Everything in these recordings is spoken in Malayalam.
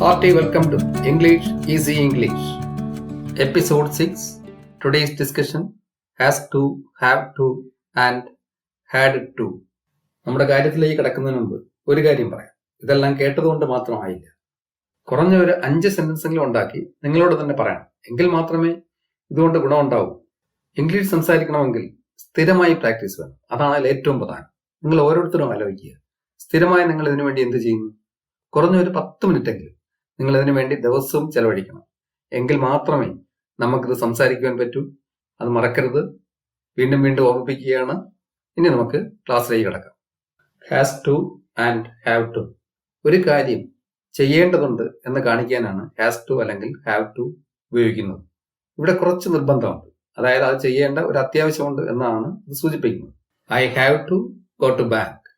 Hearty welcome to English Easy English. Episode 6. Today's discussion has to, have to and had to. നമ്മുടെ കാര്യത്തിലേക്ക് കിടക്കുന്നതിന് മുമ്പ് ഒരു കാര്യം പറയാം. ഇതെല്ലാം കേട്ടതുകൊണ്ട് മാത്രമായില്ല. കുറഞ്ഞ ഒരു 5 സെന്റൻസെങ്കിലും ഉണ്ടാക്കി നിങ്ങളോട് തന്നെ പറയണം. എങ്കിൽ മാത്രമേ ഇതുകൊണ്ട് ഗുണമുണ്ടാവൂ. ഇംഗ്ലീഷ് സംസാരിക്കണമെങ്കിൽ സ്ഥിരമായി പ്രാക്ടീസ് വേണം. അതാണ് അതിൽ ഏറ്റവും പ്രധാനം. നിങ്ങൾ ഓരോരുത്തരും ആലോചിക്കുക. സ്ഥിരമായി നിങ്ങൾ ഇതിനു വേണ്ടി എന്ത് ചെയ്യുന്നു? കുറഞ്ഞ ഒരു 10 മിനിറ്റെങ്കിലും നിങ്ങൾ ഇതിനു വേണ്ടി ദിവസവും ചെലവഴിക്കണം. എങ്കിൽ മാത്രമേ നമുക്കിത് സംസാരിക്കുവാൻ പറ്റൂ. അത് മറക്കരുത്. വീണ്ടും വീണ്ടും ഓർമ്മിപ്പിക്കുകയാണ്. ഇനി നമുക്ക് ക്ലാസ്സിലേക്ക് കിടക്കാം. Has to and have to. ഒരു കാര്യം ചെയ്യേണ്ടതുണ്ട് എന്ന് കാണിക്കാനാണ് ഹാസ് ടു അല്ലെങ്കിൽ ഹാവ് ടു ഉപയോഗിക്കുന്നത്. ഇവിടെ കുറച്ച് നിർബന്ധമുണ്ട്. അതായത് അത് ചെയ്യേണ്ട ഒരു അത്യാവശ്യമുണ്ട് എന്നാണ് ഇത് സൂചിപ്പിക്കുന്നത്. I have to go to bank.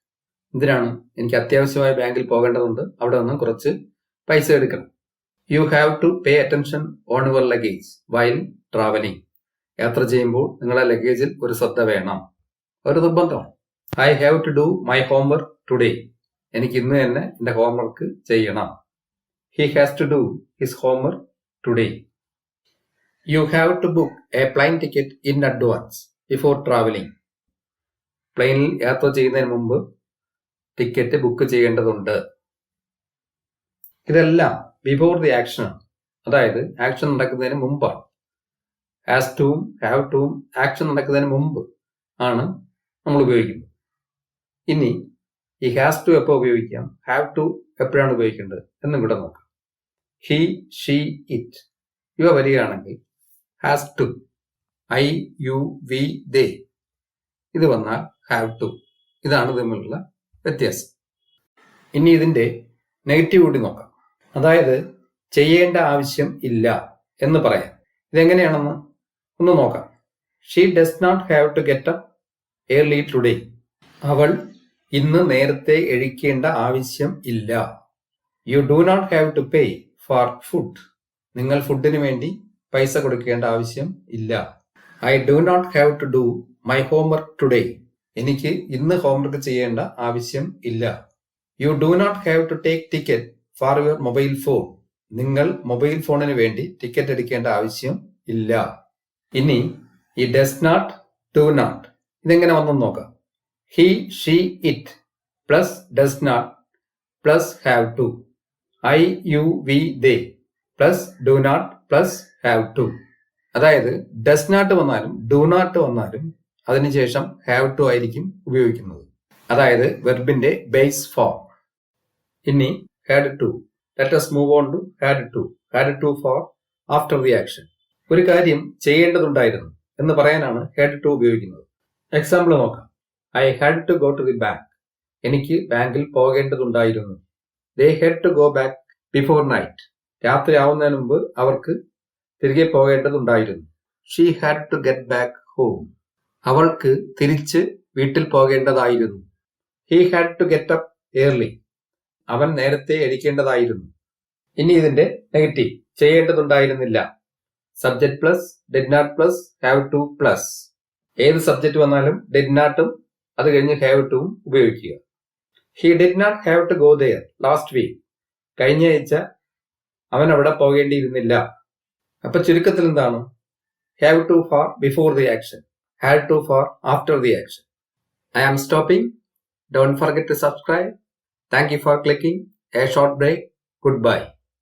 എന്തിനാണ്? എനിക്ക് അത്യാവശ്യമായ ബാങ്കിൽ പോകേണ്ടതുണ്ട്. അവിടെ നിന്നും കുറച്ച് പൈസ എടുക്കണം. You have to pay attention on your luggage while travelling. യാത്ര ചെയ്യുമ്പോൾ നിങ്ങളുടെ ലഗേജിൽ ഒരു ശ്രദ്ധ വേണം. ഒരു നിർബന്ധമാണ്. I have to do my homework today. എനിക്ക് ഇന്ന് തന്നെ എന്റെ ഹോംവർക്ക് ചെയ്യണം. He has to do his homework today. You have to book a plane ticket in advance before travelling. പ്ലെയിനിൽ യാത്ര ചെയ്യുന്നതിന് മുമ്പ് ടിക്കറ്റ് ബുക്ക് ചെയ്യേണ്ടതുണ്ട്. ഇതെല്ലാം ബിഫോർ ദി ആക്ഷൻ ആണ്. അതായത് ആക്ഷൻ നടക്കുന്നതിന് മുമ്പാണ്. ഹാസ് ടുവും ഹാവ് ടുവും ആക്ഷൻ നടക്കുന്നതിന് മുമ്പ് ആണ് നമ്മൾ ഉപയോഗിക്കുന്നത്. ഇനി ഈ ഹാസ് ടു എപ്പോൾ ഉപയോഗിക്കാം, ഹാവ് ടു എപ്പോഴാണ് ഉപയോഗിക്കേണ്ടത് എന്നും കൂടെ നോക്കാം. ഹി, ഷീ, ഇറ്റ് ഇവ വരികയാണെങ്കിൽ has to. I, you, we, they ഇത് വന്നാൽ ഹാവ് ടു. ഇതാണ് തമ്മിലുള്ള വ്യത്യാസം. ഇനി ഇതിന്റെ നെഗറ്റീവ് കൂടി നോക്കാം. അതായത് ചെയ്യേണ്ട ആവശ്യം ഇല്ല എന്ന് പറയാം. ഇതെങ്ങനെയാണെന്ന് ഒന്ന് നോക്കാം. She does not have to get up early today. അവൾ ഇന്ന് നേരത്തെ എഴുന്നേൽക്കേണ്ട ആവശ്യം ഇല്ല. You do not have to pay for food. നിങ്ങൾ ഫുഡിന് വേണ്ടി പൈസ കൊടുക്കേണ്ട ആവശ്യം ഇല്ല. I do not have to do my homework today. എനിക്ക് ഇന്ന് ഹോംവർക്ക് ചെയ്യേണ്ട ആവശ്യം ഇല്ല. You do not have to take ticket for your mobile phone. നിങ്ങൾ മൊബൈൽ ഫോണിന് വേണ്ടി ടിക്കറ്റ് എടുക്കേണ്ട ആവശ്യം ഇല്ല. ഇനി ഈ ഡസ് നോട്ട്, ഡു നോട്ട് ഇതെങ്ങനെ വന്നെന്ന് നോക്കാം. He, she, it plus does not plus have to. I, you, we, they plus do not plus have to. അതായത് ഡസ് നോട്ട് വന്നാലും ഡു നോട്ട് വന്നാലും അതിനുശേഷം ഹാവ് ടു ആയിരിക്കും ഉപയോഗിക്കുന്നത്. അതായത് വെർബിന്റെ ബേസ് ഫോം. ഇനി had to. Let us move on to had to. Had to for after the action. ഒരു കാര്യം ചെയ്യേണ്ടതുണ്ടായിരുന്നു എന്ന് പറയാനാണ് had to ഉപയോഗിക്കുന്നത്. എക്സാമ്പിൾ നോക്കാം. I had to go to the bank. എനിക്ക് ബാങ്കിൽ പോകേണ്ടതുണ്ടായിരുന്നു. They had to go back before night. രാത്രി ആവുന്നതിന് മുമ്പ് അവർക്ക് തിരികെ പോകേണ്ടതുണ്ടായിരുന്നു. She had to get back home. അവൾക്ക് തിരിച്ച് വീട്ടിൽ പോകേണ്ടതായിരുന്നു. He had to get up early. അവൻ നേരത്തെ എഴുന്നേൽക്കേണ്ടതായിരുന്നു. ഇനി ഇതിന്റെ നെഗറ്റീവ് ചെയ്യേണ്ടതുണ്ടായിരുന്നില്ല. Subject plus did not plus have to plus. ഏത് സബ്ജക്ട് വന്നാലും ഡിഡ് നോട്ടും അത് കഴിഞ്ഞ് ഹാവ് ടുവും ഉപയോഗിക്കുക. He did not have to go there last week. കഴിഞ്ഞ ആഴ്ച അവൻ അവിടെ പോകേണ്ടിയിരുന്നില്ല. അപ്പൊ ചുരുക്കത്തിൽ എന്താണ്? Have to for before the action, have to for after the action. I am stopping. Don't forget to subscribe. Thank you for clicking a short break. Goodbye.